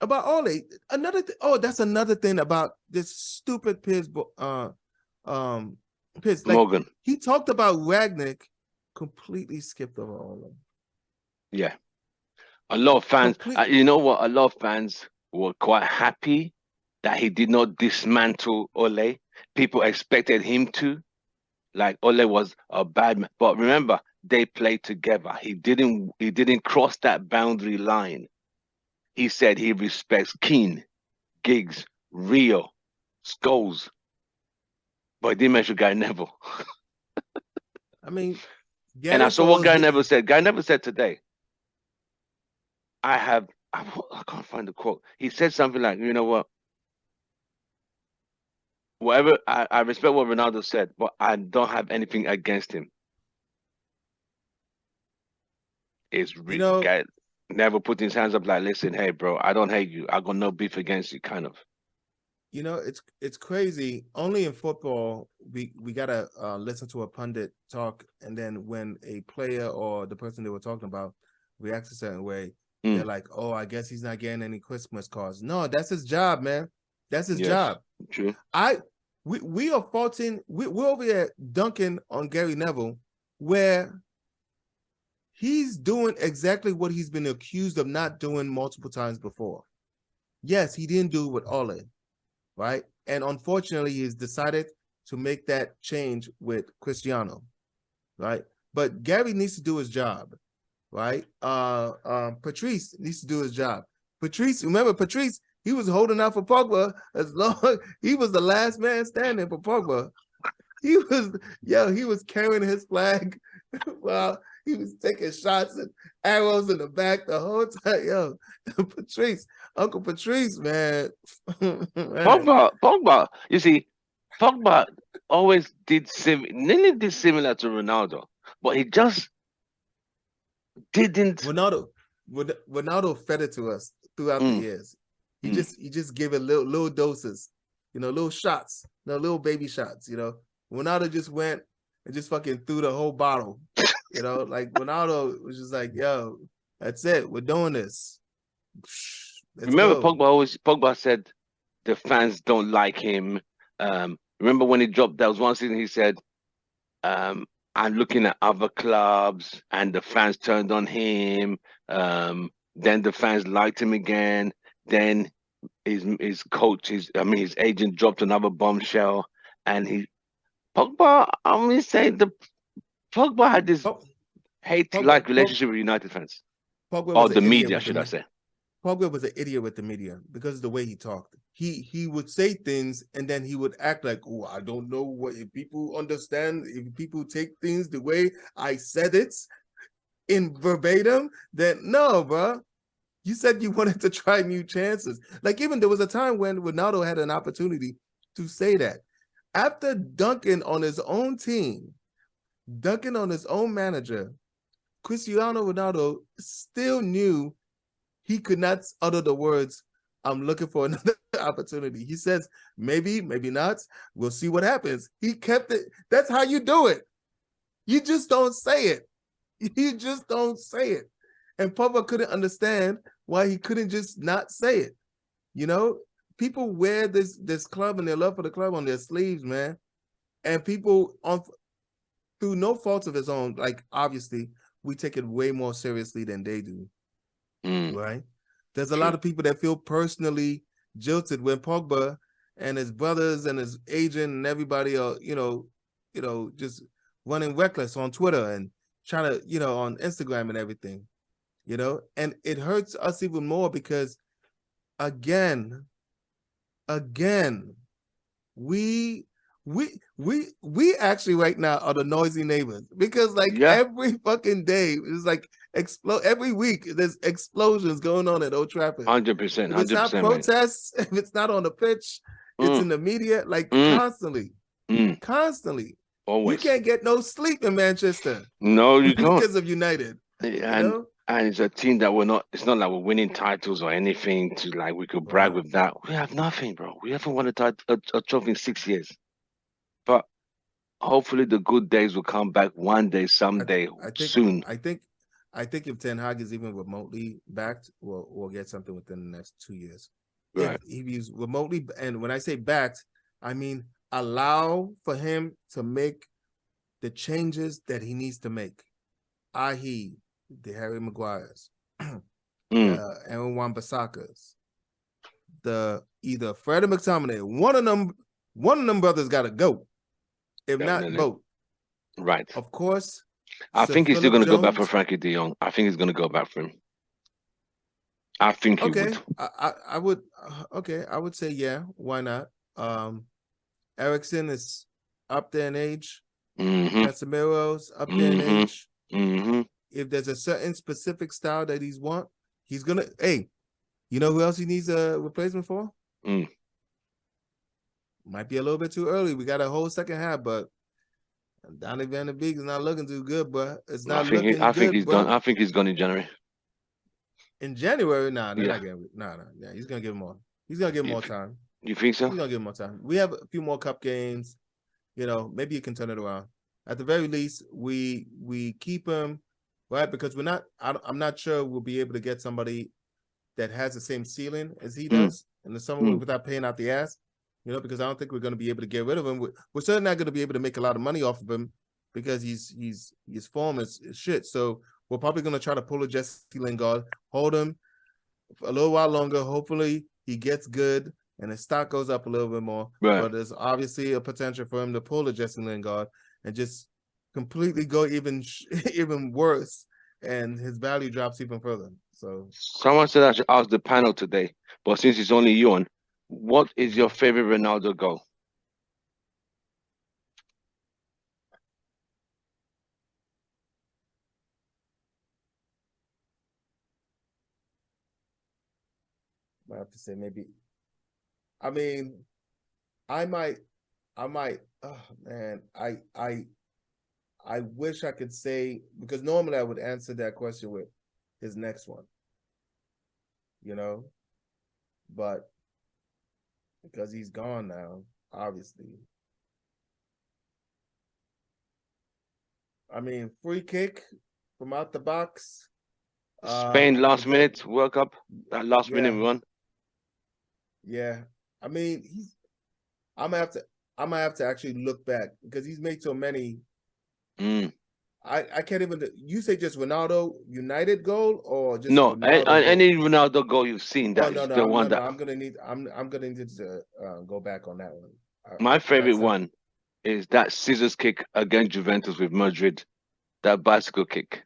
about Ole. Another that's another thing about this stupid Piers Piers. Like, Morgan. he talked about Ragnick, completely skipped over Ole. Yeah. A lot of fans, you know what? A lot of fans were quite happy that he did not dismantle Ole. People expected him to. Like, Ole was a bad man. But remember, they played together. He didn't cross that boundary line. He said he respects Keane, Giggs, Rio, Scholes. But he didn't mention Guy Neville. I mean, and I saw what Guy Neville said. Guy Neville said today, I can't find the quote. He said something like, you know what? Whatever, I respect what Ronaldo said, but I don't have anything against him. It's really, you know, Guy Neville put his hands up like, listen, hey, bro, I don't hate you. I got no beef against you, kind of. You know, it's crazy. Only in football, we gotta listen to a pundit talk, and then when a player or the person they were talking about reacts a certain way, they're like, "Oh, I guess he's not getting any Christmas cards." No, that's his job, man. That's his job. True. We are faulting. We're over here dunking on Gary Neville, where he's doing exactly what he's been accused of not doing multiple times before. Yes, he didn't do it with Ole, right? And unfortunately, he's decided to make that change with Cristiano, right? But Gary needs to do his job, right? Patrice needs to do his job. Remember Patrice, he was holding out for Pogba as long he was the last man standing for Pogba. He was carrying his flag while he was taking shots and arrows in the back the whole time. Yo, Patrice, Uncle Patrice, man. Pogba. You see, Pogba always nearly did similar to Ronaldo, but he just didn't. Ronaldo fed it to us throughout the years. He just gave it little doses, you know, little shots, little baby shots, you know. Ronaldo just went and just fucking threw the whole bottle, you know. Like, Ronaldo was just like, yo, that's it, we're doing this. Remember, Pogba said the fans don't like him. Remember when he dropped, that was one season he said, I'm looking at other clubs and the fans turned on him. Then the fans liked him again. Then his coach, his agent dropped another bombshell, and Pogba had this hate-like relationship with United fans. Or the media, should I say. Pogba was an idiot with the media because of the way he talked. He would say things and then he would act like, oh, I don't know what if people understand, if people take things the way I said it in verbatim, then no, bro. You said you wanted to try new chances. Like, even there was a time when Ronaldo had an opportunity to say that. After dunking on his own team, dunking on his own manager, Cristiano Ronaldo still knew he could not utter the words, I'm looking for another opportunity. He says, maybe, maybe not. We'll see what happens. He kept it. That's how you do it. You just don't say it. You just don't say it. And Pogba couldn't understand why he couldn't just not say it. You know, people wear this club and their love for the club on their sleeves, man. And people, through no fault of his own, like, obviously, we take it way more seriously than they do. Right? There's a lot of people that feel personally jilted when Pogba and his brothers and his agent and everybody are, you know, just running reckless on Twitter and trying to, you know, on Instagram and everything, you know, and it hurts us even more because, again, again, we actually right now are the noisy neighbors, because like every fucking day it's like every week there's explosions going on at Old Trafford. 100%. If it's not protests, if it's not on the pitch, it's in the media, like constantly. Always. You can't get no sleep in Manchester. No, you can't. Because of United. And it's a team that it's not like we're winning titles or anything to like we could brag with that. We have nothing, bro. We haven't won a trophy in 6 years. But hopefully the good days will come back one day, someday, soon. I think if Ten Hag is even remotely backed, we'll get something within the next 2 years. Right. If he's remotely, and when I say backed, I mean allow for him to make the changes that he needs to make, i.e., the Harry Maguires, Aaron Wan-Bissaka's, either Fred or McTominay, one of them brothers got to go. If not both. Right. Of course. I think he's still going to go back for Frankie de Jong. I think he's going to go back for him. I think he would. I would. Okay, I would say why not? Eriksen is up there in age. Casemiro's up there in age. If there's a certain specific style that he's gonna. Hey, you know who else he needs a replacement for? Might be a little bit too early. We got a whole second half, but Donny Van de Beek is not looking too good, bro. It's not looking good. I think he's done. I think he's gone in January. In January, they're not getting. He's gonna give him more. He's gonna give him more time. You think so? He's gonna give him more time. We have a few more cup games. You know, maybe you can turn it around. At the very least, we keep him, right? Because I'm not sure we'll be able to get somebody that has the same ceiling as he does in the summer without paying out the ass. You know, because I don't think we're going to be able to get rid of him. We're certainly not going to be able to make a lot of money off of him because his form is shit. So we're probably going to try to pull a Jesse Lingard, hold him for a little while longer. Hopefully he gets good and his stock goes up a little bit more. Right. But there's obviously a potential for him to pull a Jesse Lingard and just completely go even worse, and his value drops even further. So someone said I should ask the panel today, but since it's only you on, what is your favorite Ronaldo goal? I have to say maybe. I mean, I might. Oh man, I wish I could say, because normally I would answer that question with his next one. You know, but because he's gone now, obviously. I mean, free kick from out the box. Spain last minute World Cup. That last minute we won. Yeah, I mean, I'm gonna have to actually look back because he's made so many. I can't even. You say just Ronaldo United goal or just any Ronaldo goal you've seen that is the one that I'm gonna need to go back on that one. My favorite one is that scissors kick against Juventus with Madrid, that bicycle kick.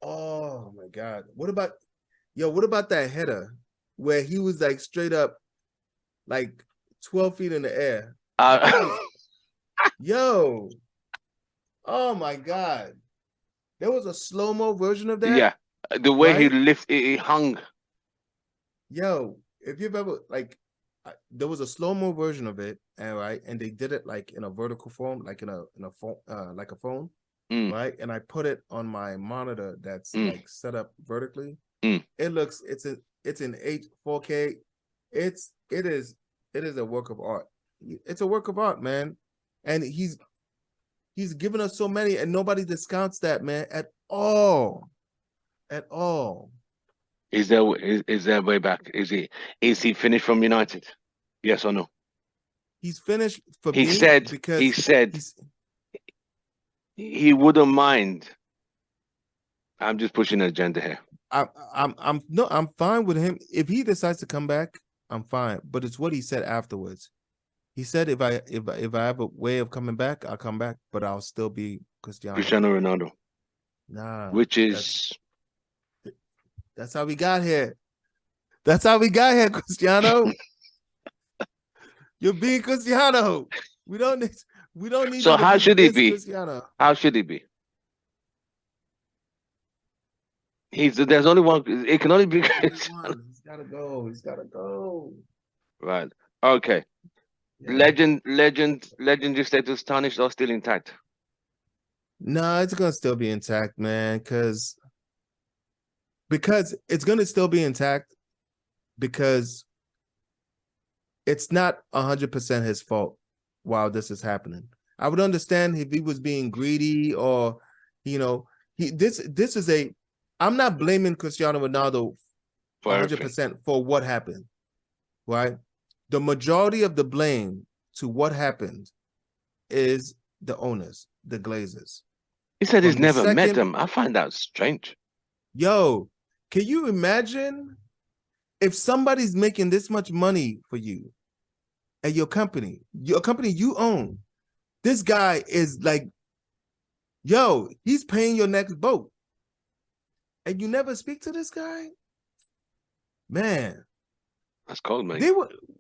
Oh my God! What about that header where he was like straight up, like 12 feet in the air? Yo. Oh my God. There was a slow-mo version of that? Yeah. The way he hung. Yo, if you've ever there was a slow-mo version of it, and they did it like in a vertical form, like in a phone, like a phone, right? And I put it on my monitor that's like set up vertically. It looks it's in 4K. It is a work of art. It's a work of art, man. And he's given us so many, and nobody discounts that, man, at all. At all. Is there way back? Is he finished from United? Yes or no? He's finished for me. He said he wouldn't mind. I'm just pushing an agenda here. I'm fine with him. If he decides to come back, I'm fine. But it's what he said afterwards. He said, if I have a way of coming back, I'll come back, but I'll still be Cristiano Ronaldo. Nah. Which is that's how we got here. That's how we got here, Cristiano. You're being Cristiano. We don't need So you to how should he be? Cristiano. How should he be? There's only one. It can only be Cristiano. He's gotta go. He's gotta go. Right. Okay. Yeah. Legendary status tarnished or still intact? No, it's gonna still be intact, man. Because it's gonna still be intact because it's not 100% his fault while this is happening. I would understand if he was being greedy or, this is I'm not blaming Cristiano Ronaldo 100% for what happened, right? The majority of the blame to what happened is the owners, the Glazers. He said he's never met them. I find that strange. Yo, can you imagine if somebody's making this much money for you at your company you own? This guy is like, yo, he's paying your next boat. And you never speak to this guy? Man. That's cold, man.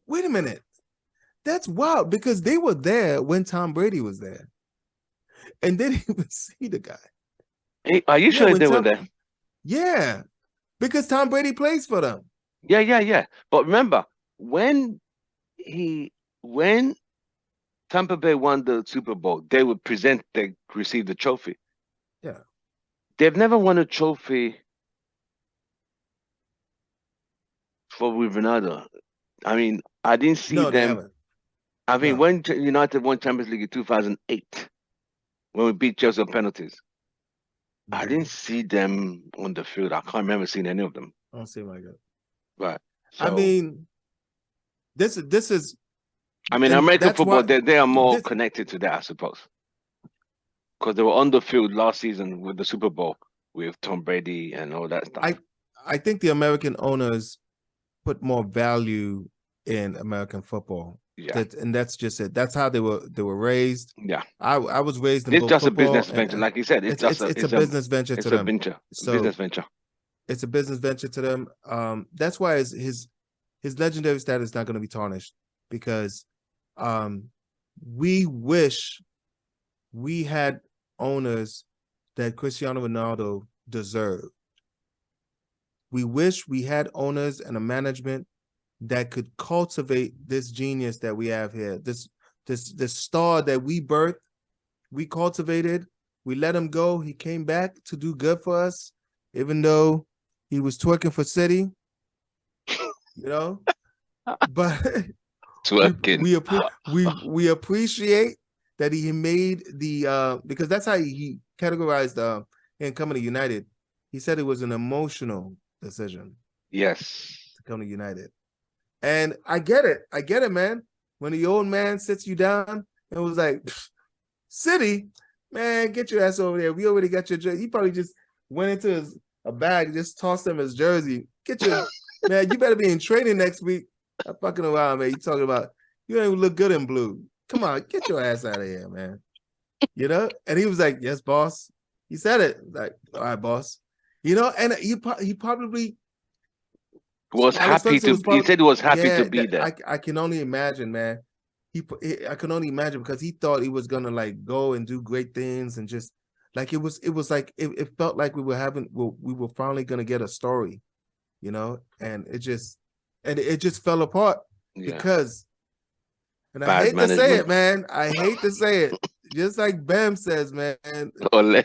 Wait a minute. That's wild because they were there when Tom Brady was there. And they didn't even see the guy. Hey, are you sure they were there? Yeah. Because Tom Brady plays for them. Yeah. But remember, when Tampa Bay won the Super Bowl, they received the trophy. Yeah. They've never won a trophy with Ronaldo. I mean, I didn't see them. They haven't. I mean, when United won Champions League in 2008, when we beat Chelsea on penalties, I didn't see them on the field. I can't remember seeing any of them. I don't see my God. Right. So, I mean, this is. I mean, American football, they are more connected to that, I suppose, because they were on the field last season with the Super Bowl with Tom Brady and all that stuff. I think the American owners put more value in American football. Yeah, and that's just it. That's how they were raised. Yeah, I was raised in. It's just a business venture, like you said. It's a business venture to them. Business venture. It's a business venture to them. That's why his legendary status is not going to be tarnished because, we wish we had owners that Cristiano Ronaldo deserved. We wish we had owners and a management that could cultivate this genius that we have here, this star that we birthed, we cultivated, we let him go. He came back to do good for us, even though he was twerking for City, but we appreciate that he made the because that's how he categorized him coming to United. He said it was an emotional decision. Yes, to come to United. And I get it, man. When the old man sits you down and was like, City, man, get your ass over there. We already got your jersey. He probably just went into a bag, just tossed him his jersey. Get your man, you better be in training next week. I'm fucking around, man. You talking about you don't even look good in blue. Come on, get your ass out of here, man. And he was like, yes, boss. He said it. Like, all right, boss. And he probably was happy to. He said he was happy to be there. I can only imagine, man. I can only imagine because he thought he was gonna like go and do great things and just like it felt like we were finally gonna get a story, and it just fell apart because. And I hate to say it, man. I hate to say it. Just like Bam says, man. Ole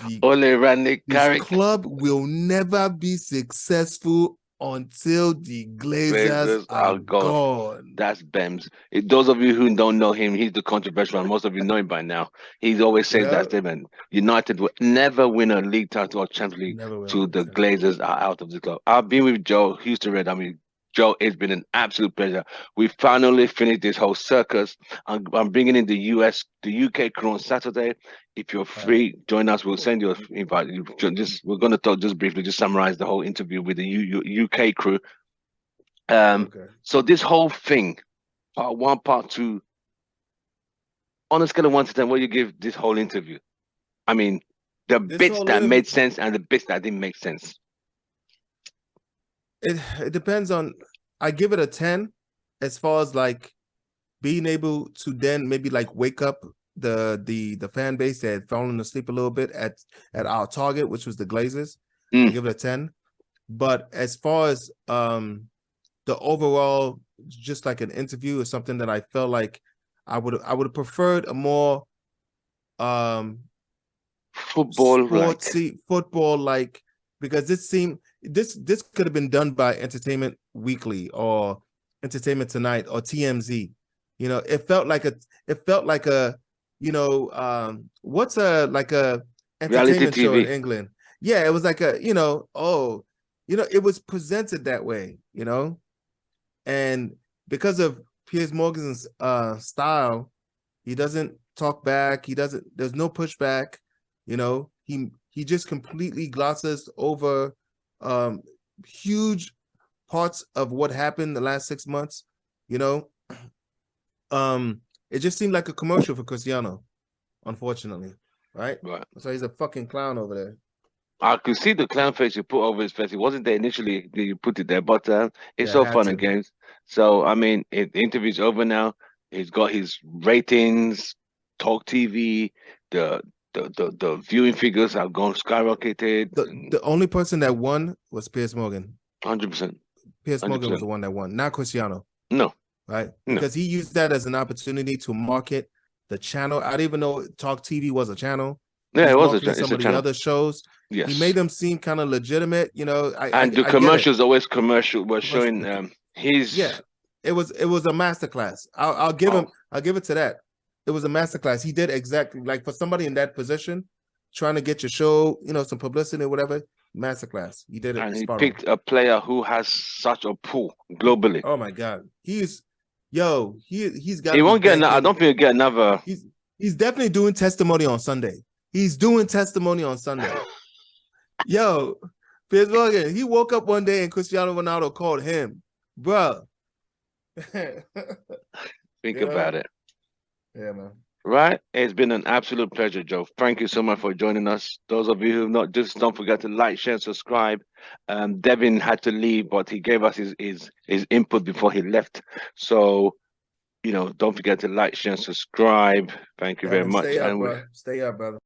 Rannick this club will never be successful until the Glazers are gone. That's Bam's. Those of you who don't know him, he's the controversial one. Most of you know him by now. He's always said that statement. United will never win a league title or Champions League till the Glazers are out of the club. I've been with Joe, Houston Red. Joe, it's been an absolute pleasure. We finally finished this whole circus. I'm bringing in the UK crew on Saturday. If you're free, join us. We'll send you an invite. We're going to talk just briefly, just summarize the whole interview with the UK crew. So this whole thing, part 1, part 2, on a scale of 1 to 10, what do you give this whole interview? I mean, the bits that made sense and the bits that didn't make sense. It depends on. I give it a 10. as far as like being able to then maybe like wake up the fan base that had fallen asleep a little bit at our target, which was the Glazers, I give it a 10. But as far as the overall, just like an interview or something that I felt like I would have preferred a more football like, because this could have been done by Entertainment Weekly or Entertainment Tonight or TMZ. You know, it felt like a you know, what's a entertainment show in England? Yeah, it was like a, you know, it was presented that way, you know, and because of Piers Morgan's style, he doesn't talk back. There's no pushback, you know. He just completely glosses over huge parts of what happened the last 6 months, you know. It just seemed like a commercial for Cristiano, unfortunately, right? So he's a fucking clown over there. I could see the clown face you put over his face. It wasn't there initially. You put it there, but it's all fun and games. So I mean, the interview's over now. He's got his ratings, Talk TV, the viewing figures have gone skyrocketed. The only person that won was Piers Morgan. 100%. Piers Morgan was the one that won, not Cristiano. No. Right? Because he used that as an opportunity to market the channel. I didn't even know Talk TV was a channel. Yeah, it was some of the other shows. Yes. He made them seem kind of legitimate, you know. The commercials always were showing his. Yeah, it was a masterclass. I'll give it to that. It was a masterclass. He did exactly like for somebody in that position, trying to get your show, you know, some publicity or whatever. Masterclass. He did it. And he picked a player who has such a pull globally. Oh my God, he's got. He won't get. I don't think he'll get another. He's definitely doing testimony on Sunday. He's doing testimony on Sunday. Yo, Piers Morgan, he woke up one day and Cristiano Ronaldo called him, bro. Think about it. Yeah, man. Right? It's been an absolute pleasure, Joe. Thank you so much for joining us. Those of you who have not, just don't forget to like, share, and subscribe. Devin had to leave, but he gave us his input before he left. So, you know, don't forget to like, share, and subscribe. Thank you very much. Stay up, brother.